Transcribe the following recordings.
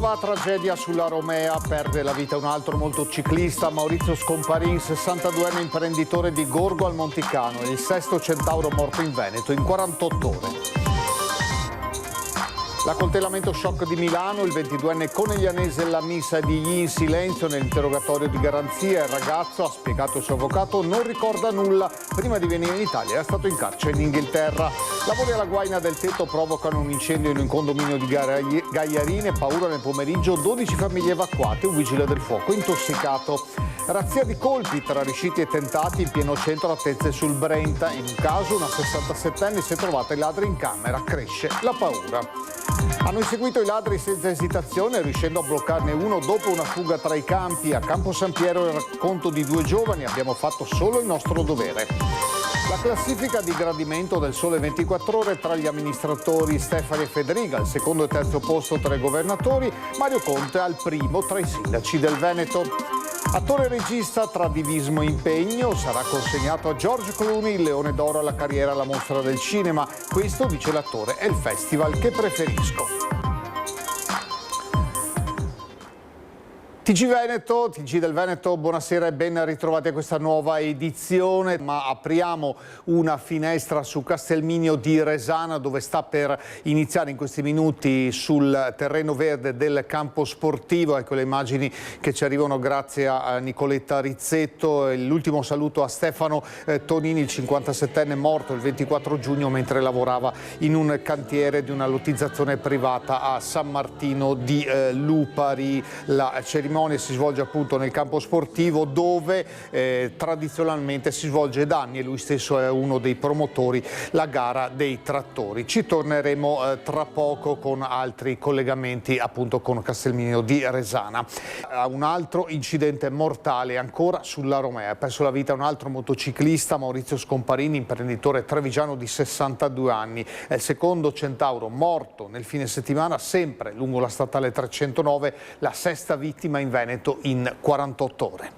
Nuova tragedia sulla Romea, perde la vita un altro motociclista, Maurizio Scomparin, 62enne imprenditore di Gorgo al Monticano, il sesto centauro morto in Veneto in 48 ore. L'accoltellamento shock di Milano, il 22enne coneglianese Lamissa di in silenzio nell'interrogatorio di garanzia. Il ragazzo, ha spiegato il suo avvocato, non ricorda nulla. Prima di venire in Italia era stato in carcere in Inghilterra. Lavori alla guaina del Teto provocano un incendio in un condominio di Gagliarine. Paura nel pomeriggio, 12 famiglie evacuate, un vigile del fuoco intossicato. Razzia di colpi tra riusciti e tentati in pieno centro a Tezze sul Brenta. In un caso una 67enne si è trovata ai ladri in camera. Cresce la paura. Hanno inseguito i ladri senza esitazione, riuscendo a bloccarne uno dopo una fuga tra i campi. A Campo San Piero il racconto di due giovani, abbiamo fatto solo il nostro dovere. La classifica di gradimento del Sole 24 Ore tra gli amministratori Stefani e Federica, al secondo e terzo posto tra i governatori, Mario Conte al primo tra i sindaci del Veneto. Attore e regista tra divismo e impegno, sarà consegnato a George Clooney il Leone d'Oro alla carriera alla Mostra del Cinema. Questo, dice l'attore, è il festival che preferisco. TG del Veneto, buonasera e ben ritrovati a questa nuova edizione. Ma apriamo una finestra su Castelminio di Resana, dove sta per iniziare in questi minuti sul terreno verde del campo sportivo. Ecco le immagini che ci arrivano grazie a Nicoletta Rizzetto. L'ultimo saluto a Stefano Tonini, il 57enne morto il 24 giugno mentre lavorava in un cantiere di una lottizzazione privata a San Martino di Lupari. La cerimonia si svolge appunto nel campo sportivo, dove tradizionalmente si svolge da anni, e lui stesso è uno dei promotori, la gara dei trattori. Ci torneremo tra poco con altri collegamenti appunto con Castelminio di Resana. Un altro incidente mortale ancora sulla Romea, ha perso la vita un altro motociclista, Maurizio Scomparini, imprenditore trevigiano di 62 anni. È il secondo centauro morto nel fine settimana, sempre lungo la statale 309, la sesta vittima in Veneto in 48 ore.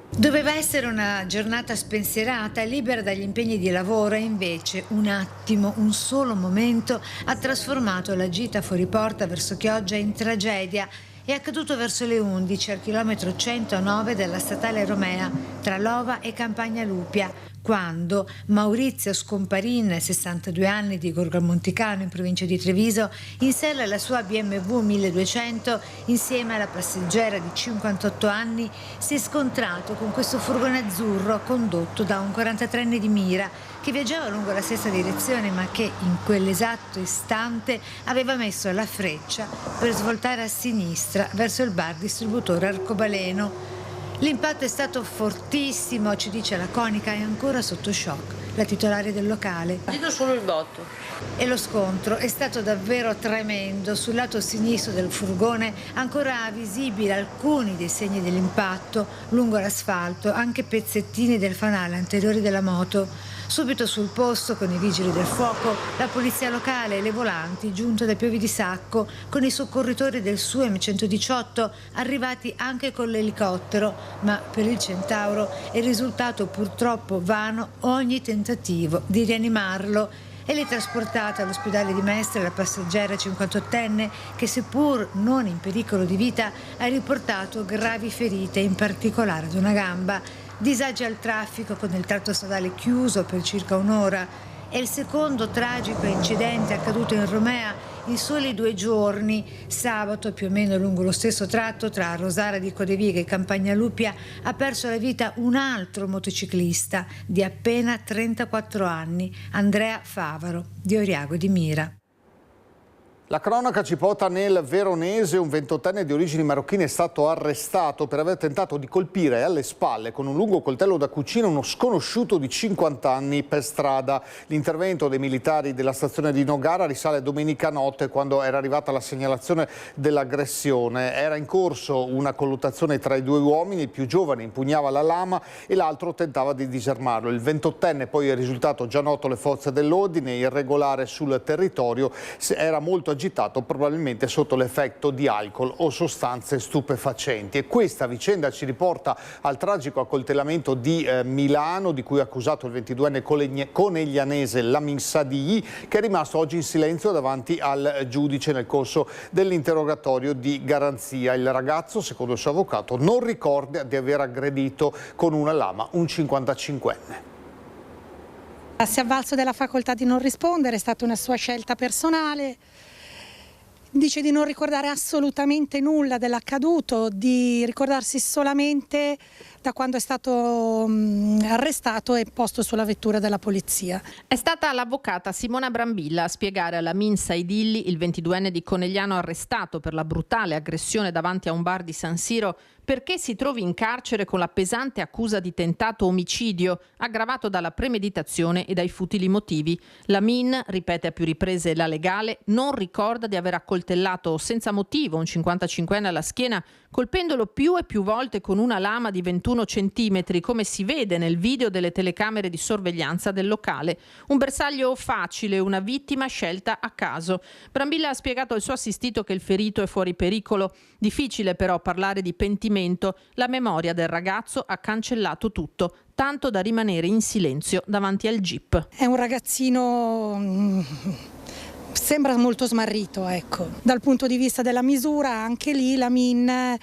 Doveva essere una giornata spensierata, libera dagli impegni di lavoro, e invece un attimo, un solo momento ha trasformato la gita fuori porta verso Chioggia in tragedia. È accaduto verso le 11 al chilometro 109 della statale Romea, tra Lova e Campagna Lupia, quando Maurizio Scomparin, 62 anni, di Gorgo al Monticano in provincia di Treviso, in sella alla sua BMW 1200 insieme alla passeggera di 58 anni si è scontrato con questo furgone azzurro condotto da un 43enne di Mira che viaggiava lungo la stessa direzione, ma che in quell'esatto istante aveva messo la freccia per svoltare a sinistra verso il bar distributore Arcobaleno. L'impatto è stato fortissimo, ci dice la conica, è ancora sotto shock la titolare del locale. Vedo solo il botto. E lo scontro è stato davvero tremendo. Sul lato sinistro del furgone ancora visibili alcuni dei segni dell'impatto, lungo l'asfalto anche pezzettini del fanale anteriore della moto. Subito sul posto, con i vigili del fuoco, la polizia locale e le volanti giunte da Pieve di Sacco, con i soccorritori del SUEM 118 arrivati anche con l'elicottero, ma per il centauro è risultato purtroppo vano ogni tentativo di rianimarlo. E l'è trasportata all'ospedale di Mestre la passeggera 58enne che, seppur non in pericolo di vita, ha riportato gravi ferite, in particolare ad una gamba. Disagi al traffico con il tratto stradale chiuso per circa un'ora. È il secondo tragico incidente accaduto in Romea in soli 2 giorni. Sabato, più o meno lungo lo stesso tratto tra Rosara di Codeviga e Campagna Lupia, ha perso la vita un altro motociclista di appena 34 anni, Andrea Favaro, di Oriago di Mira. La cronaca ci porta nel Veronese. Un 28enne di origini marocchine è stato arrestato per aver tentato di colpire alle spalle con un lungo coltello da cucina uno sconosciuto di 50 anni per strada. L'intervento dei militari della stazione di Nogara risale domenica notte, quando era arrivata la segnalazione dell'aggressione. Era in corso una colluttazione tra i due uomini, il più giovane impugnava la lama e l'altro tentava di disarmarlo. Il 28enne poi è risultato già noto alle forze dell'ordine, irregolare sul territorio, era molto agitato agitato probabilmente sotto l'effetto di alcol o sostanze stupefacenti. E questa vicenda ci riporta al tragico accoltellamento di Milano, di cui è accusato il 22enne coneglianese Lamin Sadeghi, che è rimasto oggi in silenzio davanti al giudice nel corso dell'interrogatorio di garanzia. Il ragazzo, secondo il suo avvocato, non ricorda di aver aggredito con una lama un 55enne. Si è avvalso della facoltà di non rispondere, è stata una sua scelta personale. Dice di non ricordare assolutamente nulla dell'accaduto, di ricordarsi solamente da quando è stato arrestato e posto sulla vettura della polizia. È stata l'avvocata Simona Brambilla a spiegare a Lamin Sadeghi, il 22enne di Conegliano arrestato per la brutale aggressione davanti a un bar di San Siro, perché si trovi in carcere con la pesante accusa di tentato omicidio, aggravato dalla premeditazione e dai futili motivi. Lamin, ripete a più riprese la legale, non ricorda di aver accoltellato senza motivo un 55enne alla schiena, colpendolo più e più volte con una lama di 21 centimetri, come si vede nel video delle telecamere di sorveglianza del locale. Un bersaglio facile, una vittima scelta a caso. Brambilla ha spiegato al suo assistito che il ferito è fuori pericolo. Difficile però parlare di pentimento. La memoria del ragazzo ha cancellato tutto, tanto da rimanere in silenzio davanti al jeep. È un ragazzino, sembra molto smarrito, ecco. Dal punto di vista della misura, anche lì Lamin,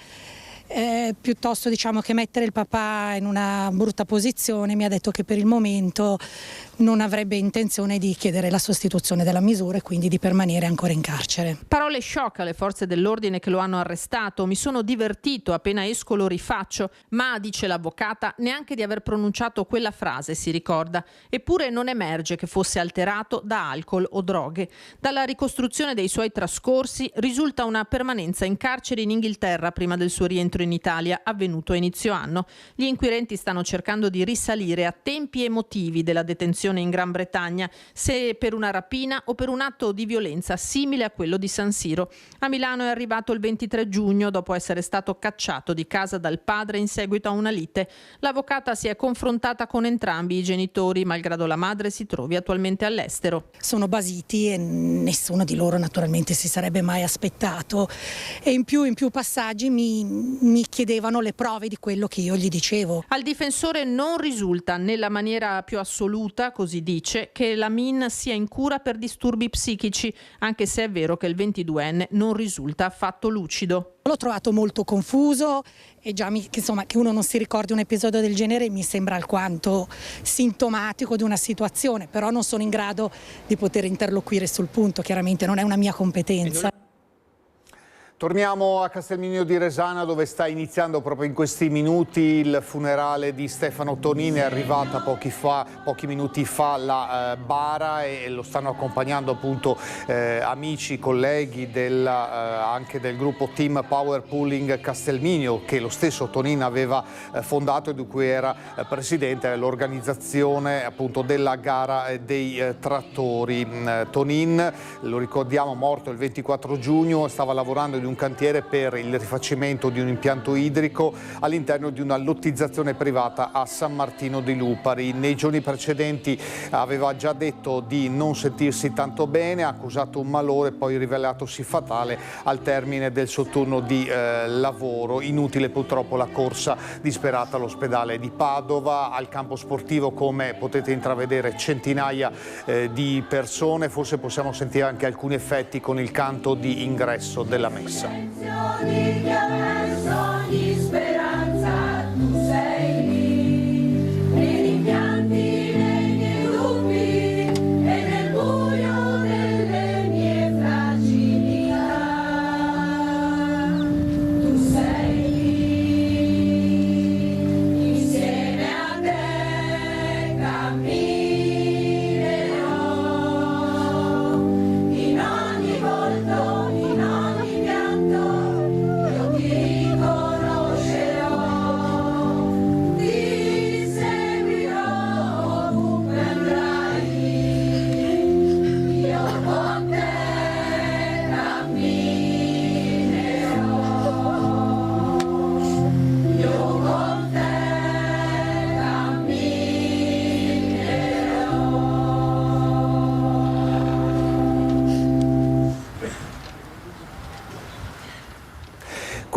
piuttosto diciamo che mettere il papà in una brutta posizione, mi ha detto che per il momento non avrebbe intenzione di chiedere la sostituzione della misura e quindi di permanere ancora in carcere. Parole shock alle forze dell'ordine che lo hanno arrestato. Mi sono divertito, appena esco lo rifaccio, ma, dice l'avvocata, neanche di aver pronunciato quella frase si ricorda. Eppure non emerge che fosse alterato da alcol o droghe. Dalla ricostruzione dei suoi trascorsi risulta una permanenza in carcere in Inghilterra prima del suo rientro in Italia, avvenuto a inizio anno. Gli inquirenti stanno cercando di risalire a tempi emotivi della detenzione in Gran Bretagna, se per una rapina o per un atto di violenza simile a quello di San Siro. A Milano è arrivato il 23 giugno dopo essere stato cacciato di casa dal padre in seguito a una lite. L'avvocata si è confrontata con entrambi i genitori, malgrado la madre si trovi attualmente all'estero. Sono basiti e nessuno di loro naturalmente si sarebbe mai aspettato, e in più passaggi mi chiedevano le prove di quello che io gli dicevo. Al difensore non risulta nella maniera più assoluta, così dice, che Lamin sia in cura per disturbi psichici, anche se è vero che il 22enne non risulta affatto lucido. L'ho trovato molto confuso e già che uno non si ricordi un episodio del genere mi sembra alquanto sintomatico di una situazione, però non sono in grado di poter interloquire sul punto, chiaramente non è una mia competenza. Torniamo a Castelmigno di Resana, dove sta iniziando proprio in questi minuti il funerale di Stefano Tonin. È arrivata pochi minuti fa la bara e lo stanno accompagnando appunto amici, colleghi anche del gruppo Team Power Pooling Castelmigno, che lo stesso Tonin aveva fondato e di cui era presidente dell'organizzazione appunto della gara dei trattori. Tonin, lo ricordiamo, morto il 24 giugno, stava lavorando in un cantiere per il rifacimento di un impianto idrico all'interno di una lottizzazione privata a San Martino di Lupari. Nei giorni precedenti aveva già detto di non sentirsi tanto bene, ha accusato un malore poi rivelatosi fatale al termine del suo turno di lavoro. Inutile purtroppo la corsa disperata all'ospedale di Padova. Al campo sportivo, come potete intravedere, centinaia di persone. Forse possiamo sentire anche alcuni effetti con il canto di ingresso della messa. In ogni volto, in ogni pianto, io ti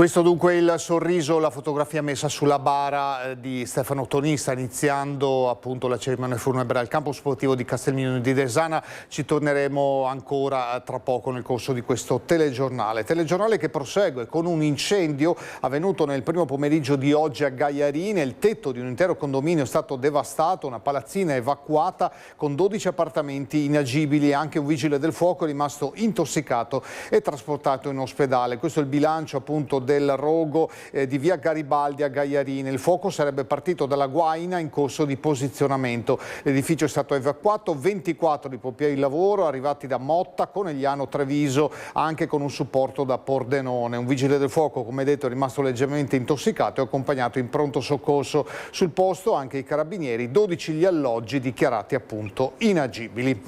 Questo dunque il sorriso, la fotografia messa sulla bara di Stefano Tonini. Sta iniziando appunto la cerimonia funebre al campo sportivo di Castelmino di Desana. Ci torneremo ancora tra poco nel corso di questo telegiornale. Telegiornale che prosegue con un incendio avvenuto nel primo pomeriggio di oggi a Gaiarine. Il tetto di un intero condominio è stato devastato, una palazzina evacuata con 12 appartamenti inagibili. Anche un vigile del fuoco è rimasto intossicato e trasportato in ospedale. Questo è il bilancio appunto del rogo di via Garibaldi a Gaiarine. Il fuoco sarebbe partito dalla guaina in corso di posizionamento. L'edificio è stato evacuato, 24 i pompieri di lavoro arrivati da Motta, Conegliano, Treviso, anche con un supporto da Pordenone. Un vigile del fuoco, come detto, è rimasto leggermente intossicato e accompagnato in pronto soccorso. Sul posto anche i carabinieri, 12 gli alloggi dichiarati appunto inagibili.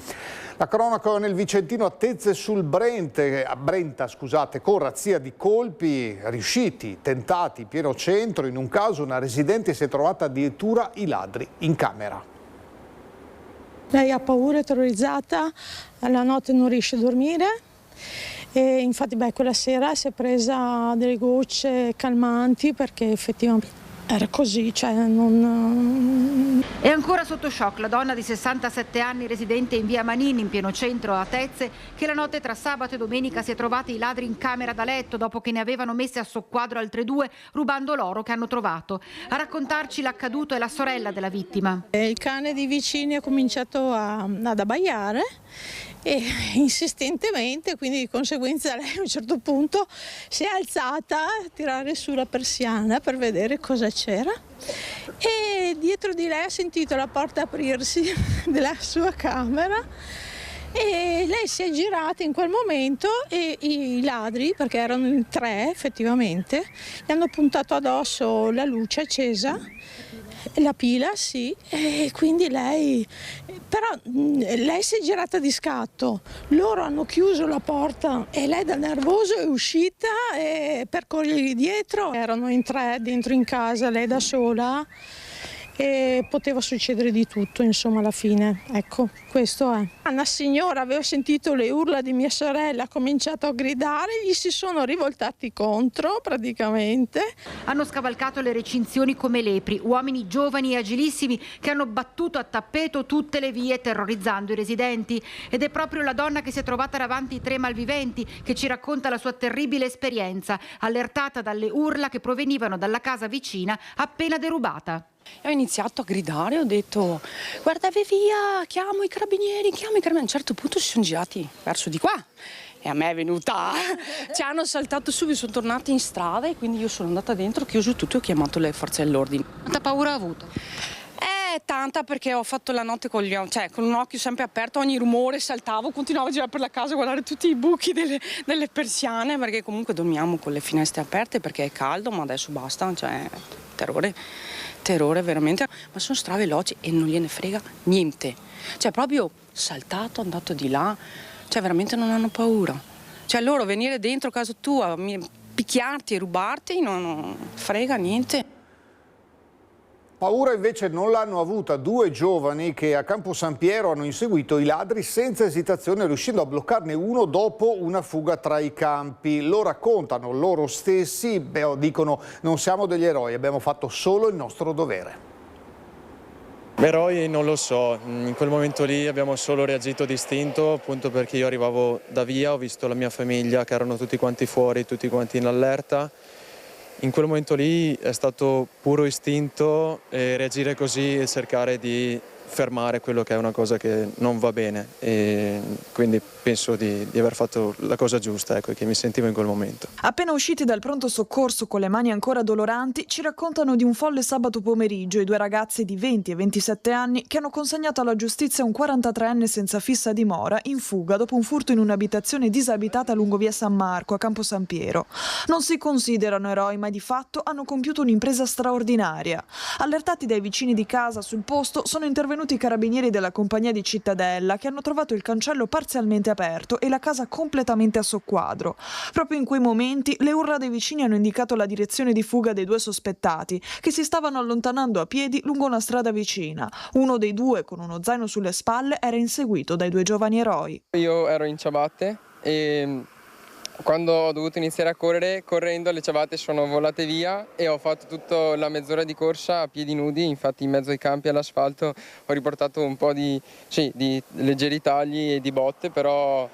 La cronaca nel Vicentino, a Tezze sul Brenta, con razzia di colpi riusciti, tentati, pieno centro. In un caso una residente si è trovata addirittura i ladri in camera. Lei ha paura, è terrorizzata, alla notte non riesce a dormire e infatti quella sera si è presa delle gocce calmanti perché effettivamente era così, È ancora sotto shock la donna di 67 anni residente in via Manini, in pieno centro a Tezze, che la notte tra sabato e domenica si è trovata i ladri in camera da letto dopo che ne avevano messe a soqquadro altre due, rubando l'oro che hanno trovato. A raccontarci l'accaduto è la sorella della vittima. Il cane dei vicini ha cominciato ad abbaiare e insistentemente, quindi di conseguenza lei a un certo punto si è alzata a tirare su la persiana per vedere cosa c'era e dietro di lei ha sentito la porta aprirsi della sua camera e lei si è girata in quel momento e i ladri, perché erano in tre effettivamente, gli hanno puntato addosso la luce accesa, la pila, sì, e quindi lei si è girata di scatto, loro hanno chiuso la porta e lei da nervoso è uscita per corrergli dietro. Erano in tre dentro in casa, lei da sola e poteva succedere di tutto, insomma, alla fine. Ecco, questo è. Una signora aveva sentito le urla di mia sorella, ha cominciato a gridare, gli si sono rivoltati contro praticamente. Hanno scavalcato le recinzioni come lepri, uomini giovani e agilissimi che hanno battuto a tappeto tutte le vie terrorizzando i residenti. Ed è proprio la donna che si è trovata davanti i tre malviventi che ci racconta la sua terribile esperienza, allertata dalle urla che provenivano dalla casa vicina appena derubata. Ho iniziato a gridare, ho detto guarda via, chiamo i carabinieri. A un certo punto si sono girati verso di qua e a me è venuta, ci hanno saltato subito, sono tornati in strada e quindi io sono andata dentro, ho chiuso tutto e ho chiamato le forze dell'ordine. Quanta paura ha avuto? Tanta, perché ho fatto la notte con un occhio sempre aperto, ogni rumore saltavo, continuavo a girare per la casa a guardare tutti i buchi delle persiane, perché comunque dormiamo con le finestre aperte perché è caldo, ma adesso basta, terrore veramente, ma sono straveloci e non gliene frega niente, proprio saltato, andato di là, veramente non hanno paura, loro venire dentro casa tua, picchiarti e rubarti non frega niente. Paura invece non l'hanno avuta due giovani che a Campo San Piero hanno inseguito i ladri senza esitazione, riuscendo a bloccarne uno dopo una fuga tra i campi. Lo raccontano loro stessi, dicono non siamo degli eroi, abbiamo fatto solo il nostro dovere. Eroi non lo so, in quel momento lì abbiamo solo reagito d'istinto, appunto perché io arrivavo da via, ho visto la mia famiglia che erano tutti quanti fuori, tutti quanti in allerta. In quel momento lì è stato puro istinto reagire così e cercare di fermare quello che è una cosa che non va bene e quindi penso di aver fatto la cosa giusta, ecco, che mi sentivo in quel momento. Appena usciti dal pronto soccorso con le mani ancora doloranti, ci raccontano di un folle sabato pomeriggio i due ragazzi di 20 e 27 anni che hanno consegnato alla giustizia un 43enne senza fissa dimora in fuga dopo un furto in un'abitazione disabitata lungo via San Marco a Campo San Piero. Non si considerano eroi, ma di fatto hanno compiuto un'impresa straordinaria. Allertati dai vicini di casa sul posto, sono intervenuti i carabinieri della compagnia di Cittadella che hanno trovato il cancello parzialmente aperto e la casa completamente a soqquadro. Proprio in quei momenti le urla dei vicini hanno indicato la direzione di fuga dei due sospettati che si stavano allontanando a piedi lungo una strada vicina. Uno dei due, con uno zaino sulle spalle, era inseguito dai due giovani eroi. Io ero in ciabatte e quando ho dovuto iniziare a correre, correndo le ciabatte sono volate via e ho fatto tutta la mezz'ora di corsa a piedi nudi. Infatti in mezzo ai campi all'asfalto ho riportato un po' di leggeri tagli e di botte, però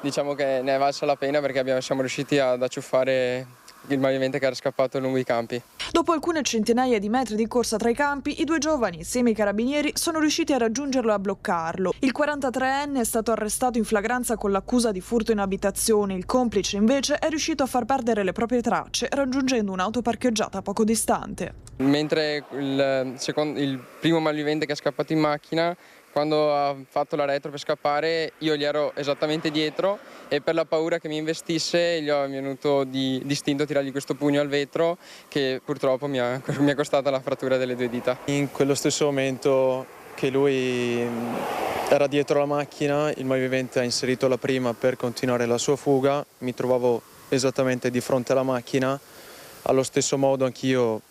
diciamo che ne è valsa la pena perché siamo riusciti ad acciuffare il malvivente che era scappato lungo i campi. Dopo alcune centinaia di metri di corsa tra i campi, i due giovani, insieme ai carabinieri, sono riusciti a raggiungerlo e a bloccarlo. Il 43enne è stato arrestato in flagranza con l'accusa di furto in abitazione. Il complice invece è riuscito a far perdere le proprie tracce, raggiungendo un'auto parcheggiata poco distante. Mentre il primo malvivente che è scappato in macchina, quando ha fatto la retro per scappare, io gli ero esattamente dietro e per la paura che mi investisse gli è venuto di istinto tirargli questo pugno al vetro che purtroppo mi è costata la frattura delle 2 dita. In quello stesso momento che lui era dietro la macchina, il malvivente ha inserito la prima per continuare la sua fuga, mi trovavo esattamente di fronte alla macchina. Allo stesso modo anch'io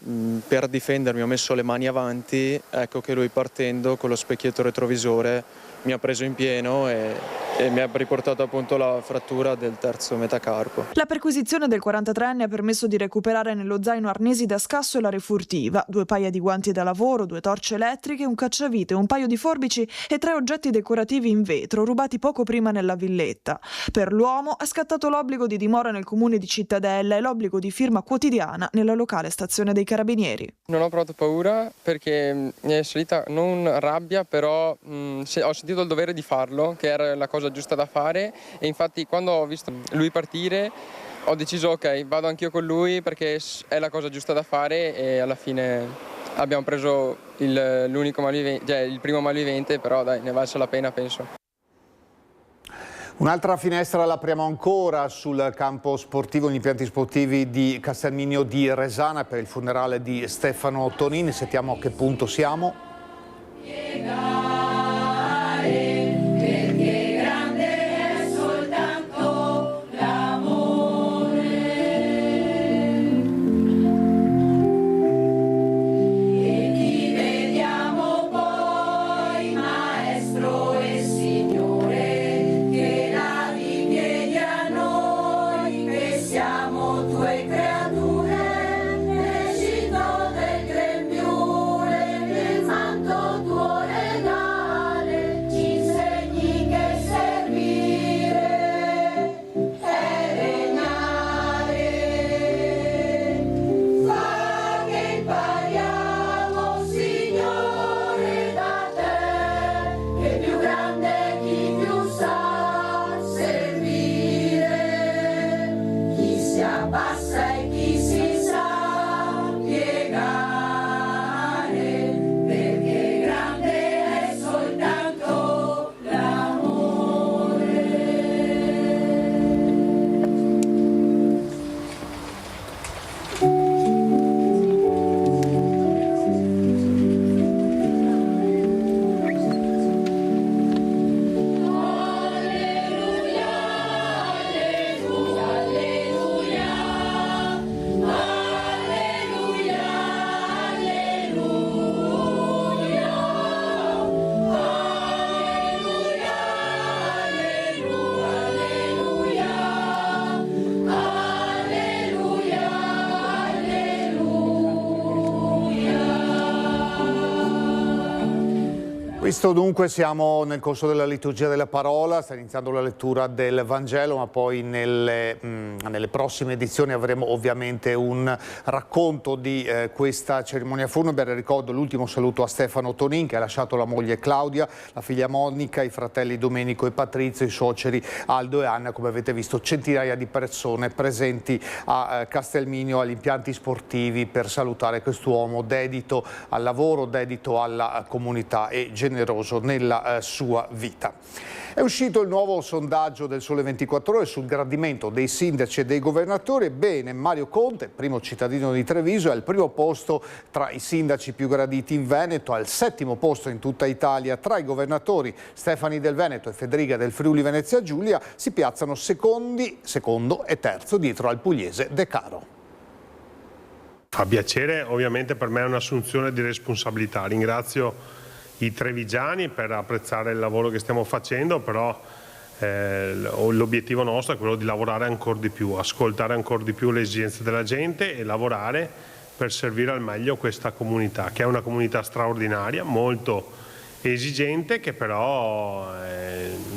per difendermi ho messo le mani avanti, ecco che lui partendo con lo specchietto retrovisore mi ha preso in pieno e mi ha riportato appunto la frattura del terzo metacarpo. La perquisizione del 43enne ha permesso di recuperare nello zaino arnesi da scasso e la refurtiva, 2 paia di guanti da lavoro, 2 torce elettriche, un cacciavite, un paio di forbici e 3 oggetti decorativi in vetro rubati poco prima nella villetta. Per l'uomo è scattato l'obbligo di dimora nel comune di Cittadella e l'obbligo di firma quotidiana nella locale stazione dei Carabinieri. Non ho provato paura perché mi è salita non rabbia, però ho sentito il dovere di farlo, che era la cosa giusta da fare, e infatti quando ho visto lui partire ho deciso ok, vado anch'io con lui perché è la cosa giusta da fare e alla fine abbiamo preso il primo malvivente, però dai, ne è valsa la pena penso. Un'altra finestra l'apriamo ancora sul campo sportivo, gli impianti sportivi di Castelminio di Resana per il funerale di Stefano Tonini. Sentiamo a che punto siamo. Questo dunque siamo nel corso della liturgia della parola, sta iniziando la lettura del Vangelo, ma poi nelle prossime edizioni avremo ovviamente un racconto di questa cerimonia funebre. Ricordo l'ultimo saluto a Stefano Tonin, che ha lasciato la moglie Claudia, la figlia Monica, i fratelli Domenico e Patrizio, i suoceri Aldo e Anna. Come avete visto, centinaia di persone presenti a Castelminio, agli impianti sportivi, per salutare quest'uomo dedito al lavoro, dedito alla comunità e generoso nella sua vita. È uscito il nuovo sondaggio del Sole 24 Ore sul gradimento dei sindaci e dei governatori. Ebbene, Mario Conte, primo cittadino di Treviso, è al primo posto tra i sindaci più graditi in Veneto, al 7° posto in tutta Italia. Tra i governatori Stefani del Veneto e Federica del Friuli Venezia Giulia si piazzano secondo e terzo dietro al pugliese De Caro. Fa piacere, ovviamente per me è un'assunzione di responsabilità. Ringrazio i trevigiani per apprezzare il lavoro che stiamo facendo, però l'obiettivo nostro è quello di lavorare ancora di più, ascoltare ancora di più le esigenze della gente e lavorare per servire al meglio questa comunità, che è una comunità straordinaria, molto esigente, che però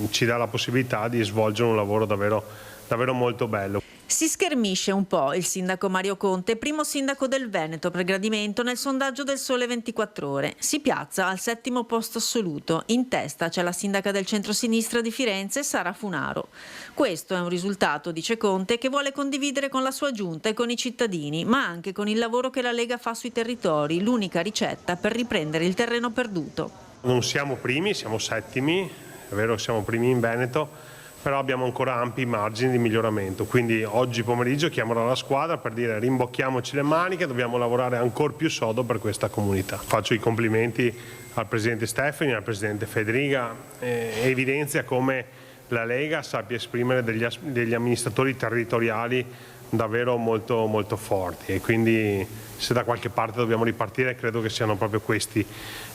ci dà la possibilità di svolgere un lavoro davvero molto bello. Si schermisce un po' il sindaco Mario Conte, primo sindaco del Veneto per gradimento nel sondaggio del Sole 24 Ore. Si piazza al 7° posto assoluto. In testa c'è la sindaca del centrosinistra di Firenze, Sara Funaro. Questo è un risultato, dice Conte, che vuole condividere con la sua giunta e con i cittadini, ma anche con il lavoro che la Lega fa sui territori, l'unica ricetta per riprendere il terreno perduto. Non siamo primi, siamo settimi, è vero che siamo primi in Veneto, però abbiamo ancora ampi margini di miglioramento, quindi oggi pomeriggio chiamerò la squadra per dire rimbocchiamoci le maniche, dobbiamo lavorare ancora più sodo per questa comunità. Faccio i complimenti al Presidente Stefani, al Presidente Federica, evidenzia come la Lega sappia esprimere degli amministratori territoriali davvero molto, molto forti, e quindi se da qualche parte dobbiamo ripartire credo che siano proprio questi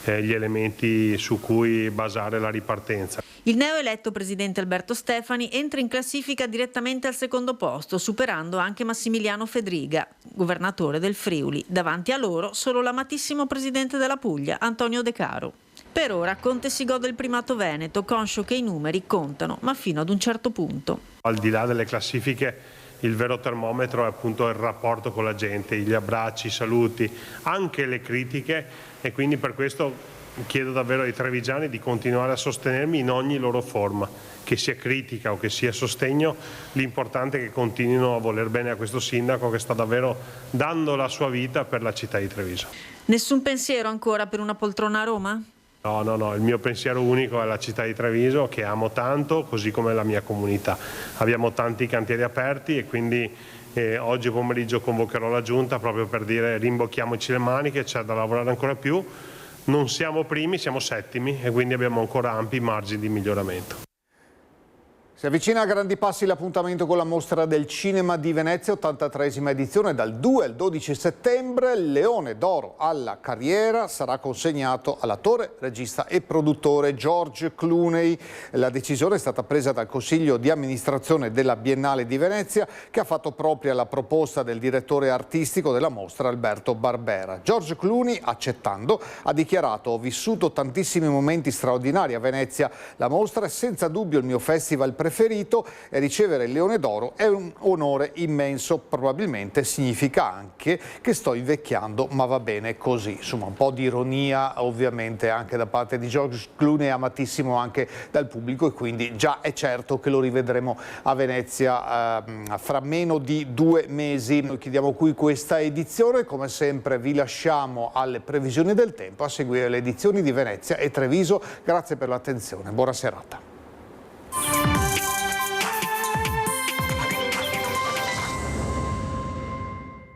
gli elementi su cui basare la ripartenza. Il neoeletto presidente Alberto Stefani entra in classifica direttamente al 2° posto, superando anche Massimiliano Fedriga, governatore del Friuli. Davanti a loro solo l'amatissimo presidente della Puglia, Antonio De Caro. Per ora Conte si gode il primato veneto, conscio che i numeri contano, ma fino ad un certo punto. Al di là delle classifiche, il vero termometro è appunto il rapporto con la gente, gli abbracci, i saluti, anche le critiche, e quindi per questo chiedo davvero ai trevigiani di continuare a sostenermi in ogni loro forma, che sia critica o che sia sostegno. L'importante è che continuino a voler bene a questo sindaco che sta davvero dando la sua vita per la città di Treviso. Nessun pensiero ancora per una poltrona a Roma? No, il mio pensiero unico è la città di Treviso, che amo tanto, così come la mia comunità. Abbiamo tanti cantieri aperti e quindi oggi pomeriggio convocherò la giunta proprio per dire rimbocchiamoci le maniche, c'è da lavorare ancora più. Non siamo primi, siamo settimi, e quindi abbiamo ancora ampi margini di miglioramento. Si avvicina a grandi passi l'appuntamento con la Mostra del Cinema di Venezia, 83esima edizione, dal 2 al 12 settembre. Il Leone d'Oro alla carriera sarà consegnato all'attore, regista e produttore George Clooney. La decisione è stata presa dal Consiglio di amministrazione della Biennale di Venezia, che ha fatto propria la proposta del direttore artistico della mostra, Alberto Barbera. George Clooney, accettando, ha dichiarato: "Ho vissuto tantissimi momenti straordinari a Venezia. La mostra è senza dubbio il mio festival preferito e ricevere il Leone d'Oro è un onore immenso. Probabilmente significa anche che sto invecchiando, ma va bene così." Insomma, un po' di ironia ovviamente anche da parte di George Clooney, amatissimo anche dal pubblico, e quindi già è certo che lo rivedremo a Venezia fra meno di 2 mesi. Noi chiudiamo qui questa edizione, come sempre vi lasciamo alle previsioni del tempo, a seguire le edizioni di Venezia e Treviso. Grazie per l'attenzione, buona serata.